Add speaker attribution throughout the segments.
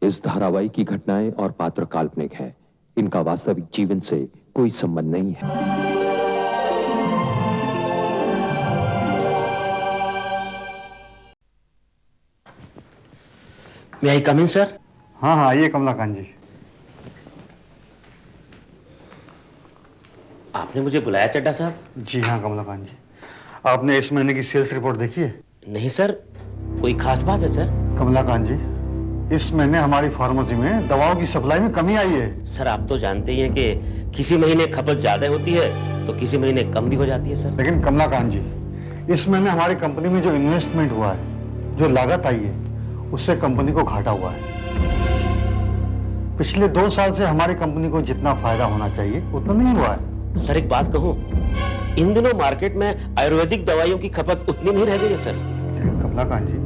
Speaker 1: इस धारावाहिक की घटनाएं और पात्र काल्पनिक है। इनका वास्तविक जीवन से कोई संबंध नहीं है।
Speaker 2: May I come in, sir?
Speaker 3: हाँ हाँ, आइए कमलाकांत जी।
Speaker 2: आपने मुझे बुलाया चड्डा साहब?
Speaker 3: जी हाँ कमलाकांत जी, आपने इस महीने की सेल्स रिपोर्ट देखी है?
Speaker 2: नहीं सर, कोई खास बात है सर?
Speaker 3: कमलाकांत जी, इस महीने हमारी फार्मेसी में दवाओं की सप्लाई में कमी आई है।
Speaker 2: सर आप तो जानते ही हैं कि किसी महीने खपत ज्यादा होती है तो किसी महीने कम भी हो जाती है सर।
Speaker 3: लेकिन कमलाकांत जी, इस महीने हमारी कंपनी में जो इन्वेस्टमेंट हुआ है, जो लागत आई है, उससे कंपनी को घाटा हुआ है। पिछले 2 साल से हमारी कंपनी को जितना फायदा होना चाहिए उतना नहीं हुआ है।
Speaker 2: सर एक बात कहूँ, इन दिनों मार्केट में आयुर्वेदिक दवाइयों की खपत उतनी नहीं रह गई है सर।
Speaker 3: लेकिन कमलाकांत जी,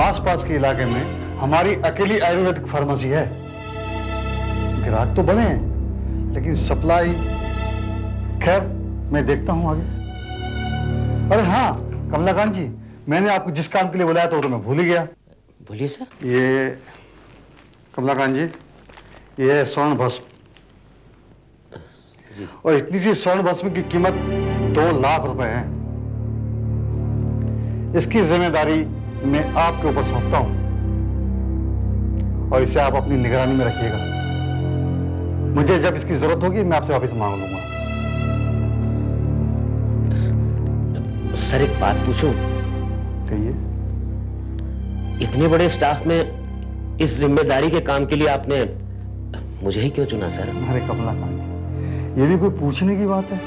Speaker 3: आसपास के इलाके में हमारी अकेली आयुर्वेदिक फार्मेसी है। ग्राहक तो बड़े हैं, लेकिन सप्लाई, खैर मैं देखता हूं आगे। अरे हाँ कमलाकांत जी, मैंने आपको जिस काम के लिए बुलाया था वो तो मैं भूल ही गया।
Speaker 2: बोलिए सर।
Speaker 3: ये कमलाकांत जी, ये है स्वर्ण भस्म, और इतनी सी स्वर्ण भस्म की कीमत 2 लाख रुपए है। इसकी जिम्मेदारी मैं आपके ऊपर सौंपता हूं और इसे आप अपनी निगरानी में रखिएगा। मुझे जब इसकी जरूरत होगी मैं आपसे वापस मांग लूंगा।
Speaker 2: सर एक बात पूछूं?
Speaker 3: कहिए।
Speaker 2: इतने बड़े स्टाफ में इस जिम्मेदारी के काम के लिए आपने मुझे ही क्यों चुना सर?
Speaker 3: अरे कमलाकांत जी, ये भी कोई पूछने की बात है?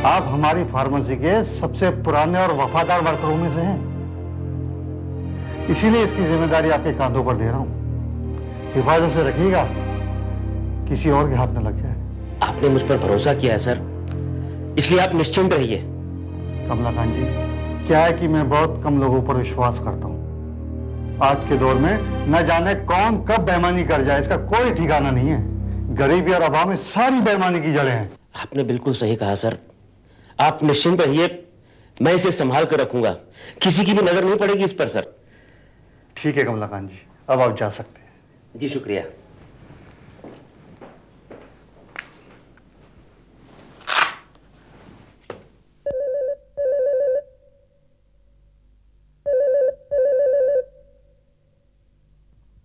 Speaker 3: आप हमारी फार्मेसी के सबसे पुराने और वफादार वर्करों में से हैं, इसीलिए इसकी जिम्मेदारी आपके कांधों पर दे रहा हूं। हिफाजत से रखिएगा, किसी और के हाथ न लग जाए।
Speaker 2: आपने मुझ पर भरोसा किया है सर, इसलिए आप निश्चिंत रहिए।
Speaker 3: कमलाकांत जी, क्या है कि मैं बहुत कम लोगों पर विश्वास करता हूं। आज के दौर में न जाने कौन कब बेईमानी कर जाए, इसका कोई ठिकाना नहीं है। गरीबी और अभाव में सारी बेईमानी की जड़ें हैं।
Speaker 2: आपने बिल्कुल सही कहा सर, आप निश्चिंत रहिए, मैं इसे संभाल कर रखूंगा, किसी की भी नजर नहीं पड़ेगी इस पर सर।
Speaker 3: ठीक है कमलाकांत जी, अब आप जा सकते हैं।
Speaker 2: जी शुक्रिया।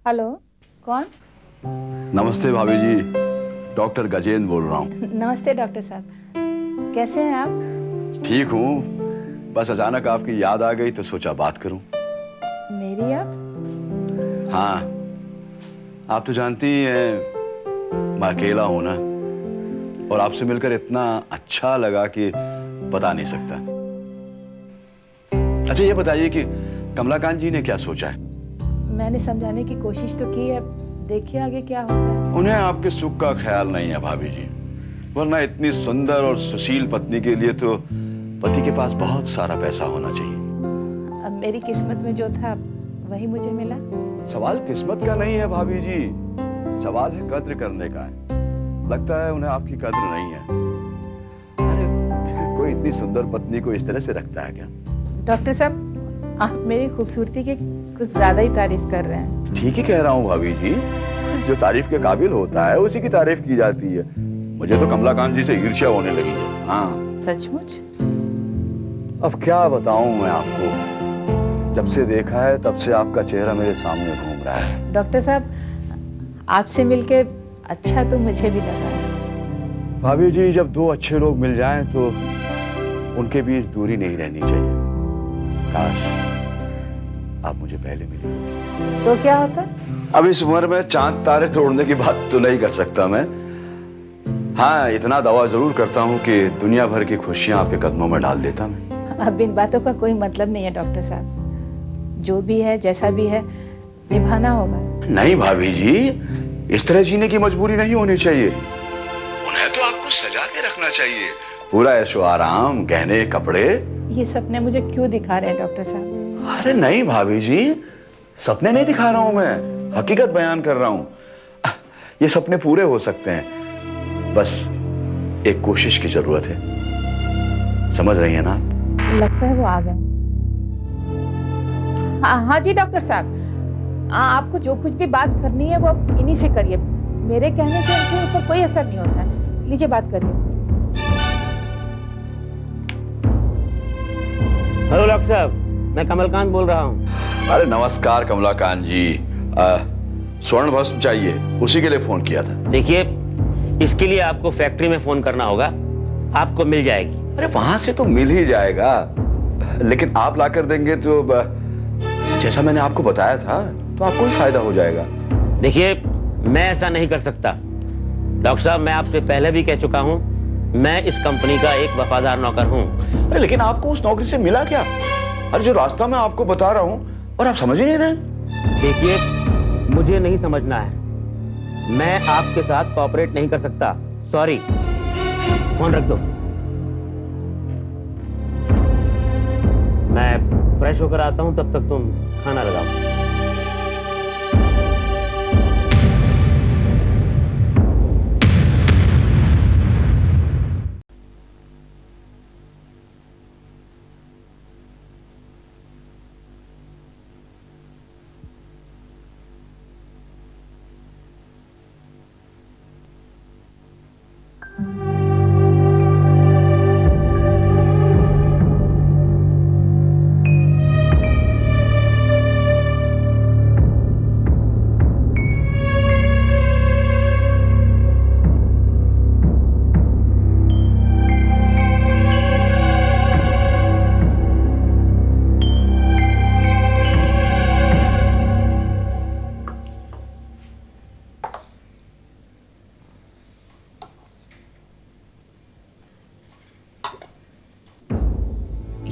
Speaker 4: हेलो, कौन?
Speaker 5: नमस्ते भाभी जी, डॉक्टर गजेंद्र बोल रहा हूँ।
Speaker 4: नमस्ते डॉक्टर साहब, कैसे हैं आप?
Speaker 5: ठीक हूँ, बस अचानक आपकी याद आ गई तो सोचा बात करूं।
Speaker 4: मेरी याद?
Speaker 5: हाँ, आप तो जानती ही हैं मैं अकेला हूं ना, और आपसे मिलकर इतना अच्छा लगा कि बता नहीं सकता। अच्छा ये बताइए कि कमलाकांत जी ने क्या सोचा है?
Speaker 4: मैंने समझाने की कोशिश तो की है, देखिए आगे क्या होता है।
Speaker 5: उन्हें आपके सुख का ख्याल नहीं है भाभी जी, वरना इतनी सुंदर और सुशील पत्नी के लिए तो पति के पास बहुत सारा पैसा होना चाहिए।
Speaker 4: अब मेरी किस्मत में जो था वही मुझे मिला।
Speaker 5: सवाल किस्मत का नहीं है भाभी जी, सवाल है कद्र करने का है। लगता है उन्हें आपकी कद्र नहीं है। अरे कोई इतनी सुंदर पत्नी को इस तरह से रखता है क्या?
Speaker 4: डॉक्टर साहब, आप मेरी खूबसूरती की कुछ ज्यादा ही तारीफ कर रहे हैं।
Speaker 5: ठीक ही कह रहा हूँ भाभी जी, जो तारीफ के काबिल होता है उसी की तारीफ की जाती है। मुझे तो कमलाकांत जी से ईर्ष्या होने लगी है। हाँ
Speaker 4: सचमुच?
Speaker 5: अब क्या बताऊं मैं आपको, जब से देखा है तब से आपका चेहरा मेरे सामने घूम रहा है।
Speaker 4: डॉक्टर साहब, आपसे मिलके अच्छा तो मुझे भी लगा।
Speaker 5: भाभी जी, जब 2 अच्छे लोग मिल जाएं तो उनके बीच दूरी नहीं रहनी चाहिए। काश आप मुझे पहले मिली
Speaker 4: तो क्या होता?
Speaker 5: अब इस उम्र में चांद तारे तोड़ने की बात तो नहीं कर सकता मैं। हाँ, इतना दावा जरूर करता हूँ कि दुनिया भर की खुशियां आपके कदमों में डाल देता मैं।
Speaker 4: अब इन बातों का कोई मतलब नहीं है डॉक्टर साहब, जो भी है जैसा भी है निभाना होगा। नहीं
Speaker 5: भाभी जी, इस तरह जीने की मजबूरी नहीं होनी चाहिए। उन्हें तो आपको सजा के रखना चाहिए, पूरा ऐशो आराम, गहने, कपड़े।
Speaker 4: ये सपने मुझे क्यों दिखा रहे हैं डॉक्टर साहब?
Speaker 5: अरे नहीं भाभी जी, सपने नहीं दिखा रहा हूं मैं, हकीकत बयान कर रहा हूं। ये सपने पूरे हो सकते हैं, बस एक कोशिश की जरूरत है। समझ रही है ना?
Speaker 4: लगता है वो आ गए। हाँ हाँ जी डॉक्टर साहब, आपको जो कुछ भी बात करनी है वो आप इन्हीं से करिए, मेरे कहने से उनके ऊपर कोई असर नहीं होता है। लीजिए बात करिए।
Speaker 2: हेलो डॉक्टर साहब, मैं कमलकांत बोल रहा हूँ।
Speaker 5: अरे नमस्कार कमलाकांत जी। स्वर्ण भस्म चाहिए, उसी के लिए फोन किया था।
Speaker 2: देखिए, इसके लिए आपको फैक्ट्री में फोन करना होगा, आपको मिल जाएगी।
Speaker 5: अरे वहां से तो मिल ही जाएगा, लेकिन आप ला कर देंगे तो जैसा मैंने आपको बताया था तो आपको ही फायदा हो जाएगा।
Speaker 2: देखिए, मैं ऐसा नहीं कर सकता डॉक्टर साहब, मैं आपसे पहले भी कह चुका हूं, मैं इस कंपनी का एक वफादार नौकर हूं।
Speaker 5: अरे लेकिन आपको उस नौकरी से मिला क्या? अरे जो रास्ता मैं आपको बता रहा हूं और आप समझ ही नहीं रहे।
Speaker 2: देखिए, मुझे नहीं समझना है, मैं आपके साथ कोऑपरेट नहीं कर सकता, सॉरी। फोन रख दो, मैं फ्रेश होकर आता हूं, तब तक तुम खाना लगाओ।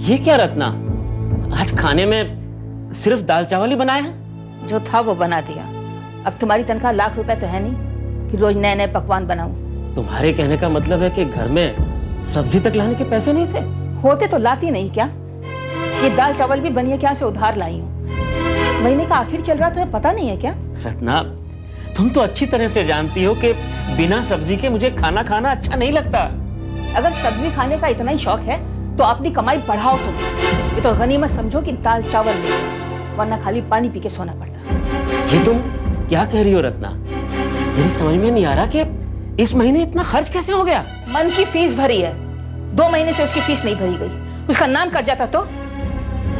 Speaker 2: ये क्या रत्ना, आज खाने में सिर्फ दाल चावल ही बनाए हैं?
Speaker 4: जो था वो बना दिया। अब तुम्हारी तनख्वाह लाख रुपए तो है नहीं कि रोज नए नए पकवान बनाऊं।
Speaker 2: तुम्हारे कहने का मतलब है कि घर में सब्जी तक लाने के पैसे नहीं थे?
Speaker 4: होते तो लाती नहीं क्या? ये दाल चावल भी बनिए क्या से उधार लाई हूँ। महीने का आखिर चल रहा, तुम्हें पता नहीं है क्या?
Speaker 2: रत्ना, तुम तो अच्छी तरह से जानती हो कि बिना सब्जी के मुझे खाना खाना अच्छा नहीं लगता।
Speaker 4: अगर सब्जी खाने का इतना ही शौक है तो अपनी कमाई बढ़ाओ तुम। ये तो गनीमत समझो कि दाल चावल नहीं, वरना खाली पानी पी के सोना पड़ता।
Speaker 2: ये तुम क्या कह रही हो रत्ना? मेरी समझ में नहीं आ रहा कि इस महीने इतना खर्च कैसे हो गया?
Speaker 4: मन की फीस भरी है, 2 महीने से उसकी फीस नहीं भरी गई। उसका नाम कट जाता तो?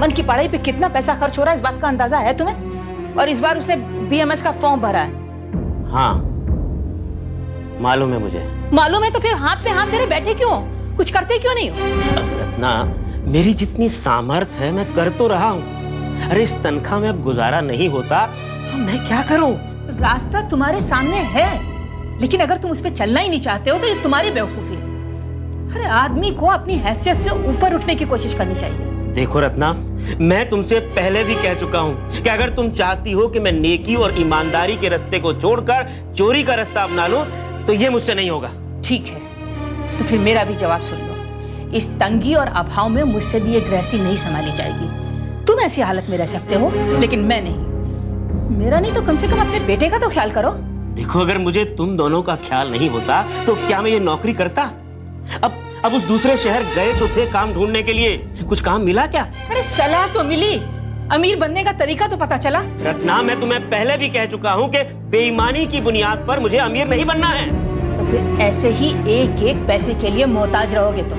Speaker 4: मन की पढ़ाई पे कितना पैसा खर्च हो रहा है इस बात का अंदाजा है तुम्हें? और इस बार उसने BMS का फॉर्म भरा है।
Speaker 2: हाँ, मालूम है मुझे।
Speaker 4: मालूम है तो फिर हाथ पे हाथ तेरे बैठे क्यों हो? कुछ करते क्यों नहीं हो?
Speaker 2: रत्ना, मेरी जितनी सामर्थ है मैं कर तो रहा हूँ। अरे इस तनख्वाह में अब गुजारा नहीं होता तो मैं क्या करूँ?
Speaker 4: रास्ता तुम्हारे सामने है, लेकिन अगर तुम उस पर चलना ही नहीं चाहते हो तो ये तुम्हारी बेवकूफी है। अरे आदमी को अपनी हैसियत से ऊपर उठने की कोशिश करनी चाहिए।
Speaker 2: देखो रत्ना, मैं तुमसे पहले भी कह चुका हूँ कि अगर तुम चाहती हो कि मैं नेकी और ईमानदारी के रास्ते को छोड़कर चोरी का रास्ता अपना लूं, तो ये मुझसे नहीं होगा।
Speaker 4: ठीक है, तो फिर मेरा भी जवाब सुन लो। इस तंगी और अभाव में मुझसे भी ये गृहस्थी नहीं संभाली जाएगी। तुम ऐसी हालत में रह सकते हो, लेकिन मैं नहीं। मेरा नहीं तो कम से कम अपने बेटे का तो ख्याल करो।
Speaker 2: देखो, अगर मुझे तुम दोनों का ख्याल नहीं होता तो क्या मैं ये नौकरी करता? अब उस दूसरे शहर गए तो थे काम ढूंढने के लिए, कुछ काम मिला क्या?
Speaker 4: अरे सलाह तो मिली, अमीर बनने का तरीका तो पता चला।
Speaker 2: रत्ना, मैं तुम्हें पहले भी कह चुका हूँ कि बेईमानी की बुनियाद पर मुझे अमीर नहीं बनना है।
Speaker 4: तो फिर ऐसे ही एक एक पैसे के लिए मोहताज रहोगे तो?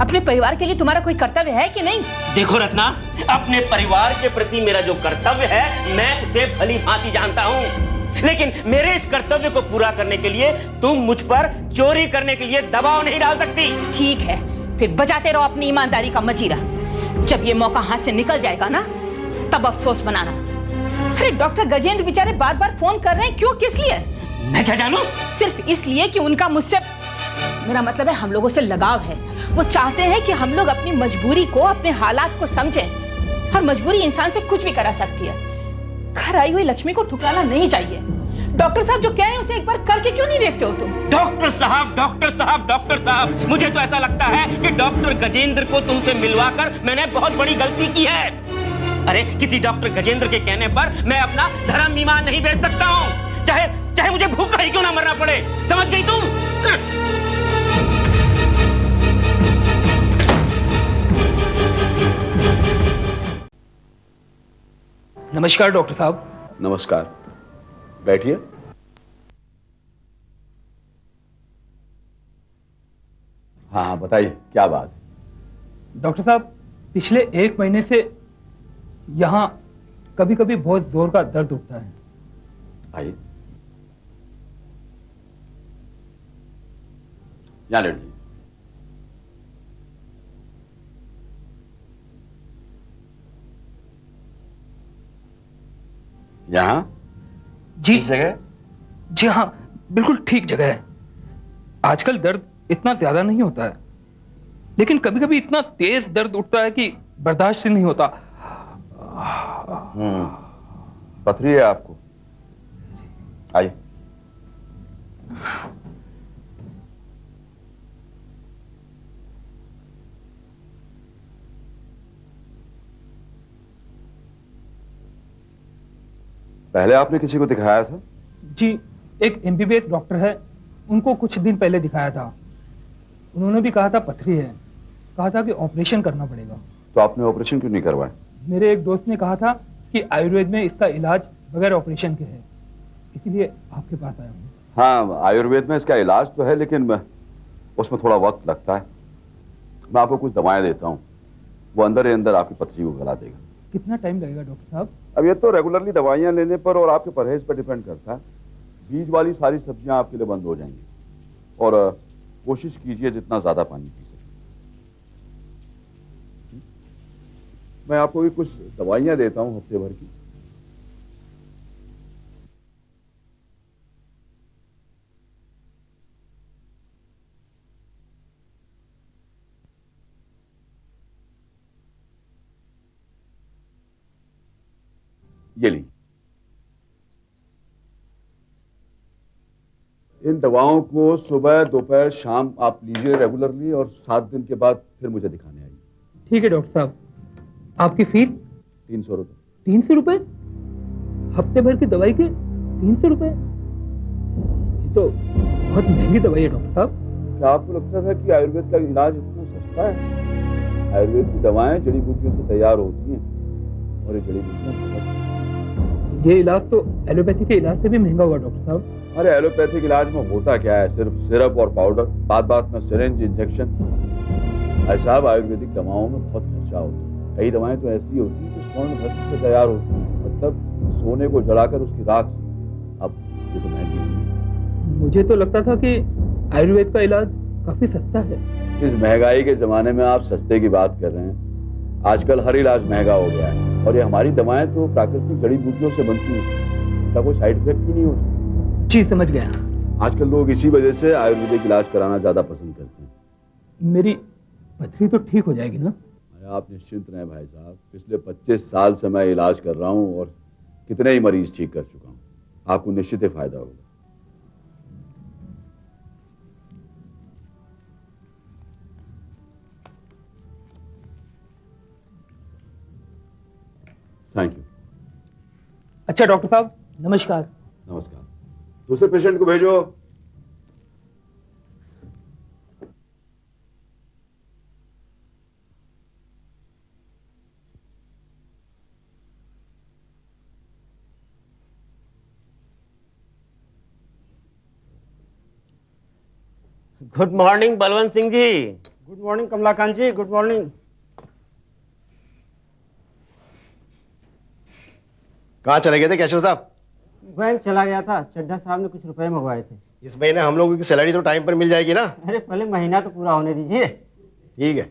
Speaker 4: अपने परिवार के लिए तुम्हारा कोई कर्तव्य है कि नहीं?
Speaker 2: देखो रत्ना, अपने परिवार के प्रति मेरा जो कर्तव्य है मैं उसे भली भांति जानता हूँ, लेकिन मेरे इस कर्तव्य को पूरा करने के लिए तुम मुझ पर चोरी करने के लिए दबाव नहीं डाल सकती।
Speaker 4: ठीक है, फिर बजाते रहो अपनी ईमानदारी का मजीरा। जब ये मौका हाथ से निकल जाएगा ना, तब अफसोस मनाना। अरे डॉक्टर गजेंद्र बेचारे बार बार फोन कर रहे हैं, क्यों, किस लिए?
Speaker 2: मैं क्या जानूं?
Speaker 4: सिर्फ इसलिए कि उनका मुझसे, मेरा मतलब है हम लोगों से लगाव है। वो चाहते हैं कि हम लोग अपनी मजबूरी को, अपने हालात को समझें। हर मजबूरी इंसान से कुछ भी करा सकती है। घर आई हुई लक्ष्मी को ठुकराना नहीं चाहिए। डॉक्टर साहब जो कह रहे हैं उसे एक बार करके क्यों नहीं देखते हो तुम?
Speaker 2: डॉक्टर साहब, डॉक्टर साहब, डॉक्टर साहब, मुझे तो ऐसा लगता है कि डॉक्टर गजेंद्र को तुमसे मिलवाकर मैंने बहुत बड़ी गलती की है। अरे किसी डॉक्टर गजेंद्र के कहने पर मैं अपना धर्म ईमान नहीं बेच सकता हूँ, चाहे मुझे भूखा ही क्यों ना मरना पड़े। समझ गई तुम?
Speaker 6: नमस्कार डॉक्टर साहब।
Speaker 5: नमस्कार, बैठिए। हाँ बताइए, क्या बात है?
Speaker 6: डॉक्टर साहब, पिछले 1 महीने से यहाँ कभी कभी बहुत जोर का दर्द उठता है।
Speaker 5: आइए, यहाँ लेटिए। यहाँ
Speaker 6: जी
Speaker 5: किस जगह?
Speaker 6: जी हाँ, बिल्कुल ठीक जगह है। आजकल दर्द इतना ज्यादा नहीं होता है, लेकिन कभी कभी इतना तेज दर्द उठता है कि बर्दाश्त ही नहीं होता।
Speaker 5: पथरी है आपको? आइए। पहले आपने किसी को दिखाया था?
Speaker 6: जी, एक एमबीबीएस डॉक्टर है, उनको कुछ दिन पहले दिखाया था। उन्होंने भी कहा था पथरी है, कहा था कि ऑपरेशन करना पड़ेगा।
Speaker 5: तो आपने ऑपरेशन क्यों नहीं करवाया?
Speaker 6: मेरे एक दोस्त ने कहा था कि आयुर्वेद में इसका इलाज बगैर ऑपरेशन के है, इसीलिए आपके पास आया हूँ।
Speaker 5: हाँ, आयुर्वेद में इसका इलाज तो है, लेकिन उसमें थोड़ा वक्त लगता है। मैं आपको कुछ दवाएं देता हूँ, वो अंदर ही अंदर आपकी पथरी को गला देगा।
Speaker 6: कितना टाइम लगेगा डॉक्टर साहब?
Speaker 5: अब ये तो रेगुलरली दवाइयाँ लेने पर और आपके परहेज पर डिपेंड करता है। बीज वाली सारी सब्जियां आपके लिए बंद हो जाएंगी, और कोशिश कीजिए जितना ज्यादा पानी पी सकें। मैं आपको भी कुछ दवाइयाँ देता हूँ हफ्ते भर की। ये ली। इन दवाओं को सुबह दोपहर शाम आप लीजिए रेगुलरली, और 7 दिन के बाद फिर मुझे दिखाने आइए।
Speaker 6: ठीक है डॉक्टर साहब। आपकी फीस?
Speaker 5: 300 रुपये।
Speaker 6: 300 रुपए? हफ्ते भर की दवाई के 300 रुपए? ये तो बहुत महंगी दवाई है डॉक्टर साहब।
Speaker 5: क्या आपको लगता था कि आयुर्वेद का इलाज इतना सस्ता है? आयुर्वेद की दवाएं जड़ी बूटियों से तैयार होती हैं, और ये जड़ी बूटियां,
Speaker 6: ये इलाज तो एलोपैथी के इलाज से भी महंगा हुआ डॉक्टर साहब।
Speaker 5: अरे एलोपैथिक इलाज में होता क्या है? सिर्फ सिरप और पाउडर, बात बात में सिरिंज, इंजेक्शन। भाई साहब, आयुर्वेदिक दवाओं में बहुत खर्चा होता है। कई दवाएं तो ऐसी होती हैं जो स्वर्ण भस्म से तैयार होती हैं, मतलब सोने को जलाकर उसकी राख से। अब ये तो महंगी है।
Speaker 6: मुझे तो लगता था कि आयुर्वेद का इलाज काफी सस्ता है।
Speaker 5: इस महंगाई के जमाने में आप सस्ते की बात कर रहे हैं? आजकल हर इलाज महंगा हो गया है, और ये हमारी दवाएं तो प्राकृतिक जड़ी बूटियों से बनती हैं, इसका कोई साइड इफेक्ट भी नहीं होता।
Speaker 6: जी समझ गया।
Speaker 5: आजकल लोग इसी वजह से आयुर्वेदिक इलाज कराना ज्यादा पसंद करते हैं।
Speaker 6: मेरी पथरी तो ठीक हो जाएगी ना?
Speaker 5: अरे आप निश्चिंत रहें भाई साहब, पिछले 25 साल से मैं इलाज कर रहा हूँ और कितने ही मरीज ठीक कर चुका हूँ। आपको निश्चित ही फायदा होगा। Thank you.
Speaker 6: अच्छा डॉक्टर साहब, नमस्कार।
Speaker 5: नमस्कार। दूसरे पेशेंट को भेजो।
Speaker 2: Good morning Balwant Singh ji.
Speaker 7: Good morning Kamlakant जी, गुड मॉर्निंग।
Speaker 8: कहाँ चले गए थे कैशल साहब?
Speaker 7: बैंक चला गया था, चड्ढा साहब ने कुछ रुपए मंगवाए थे।
Speaker 8: इस महीने हम लोगों की सैलरी तो टाइम पर मिल जाएगी ना?
Speaker 7: अरे पहले महीना तो पूरा होने दीजिए।
Speaker 8: ठीक है।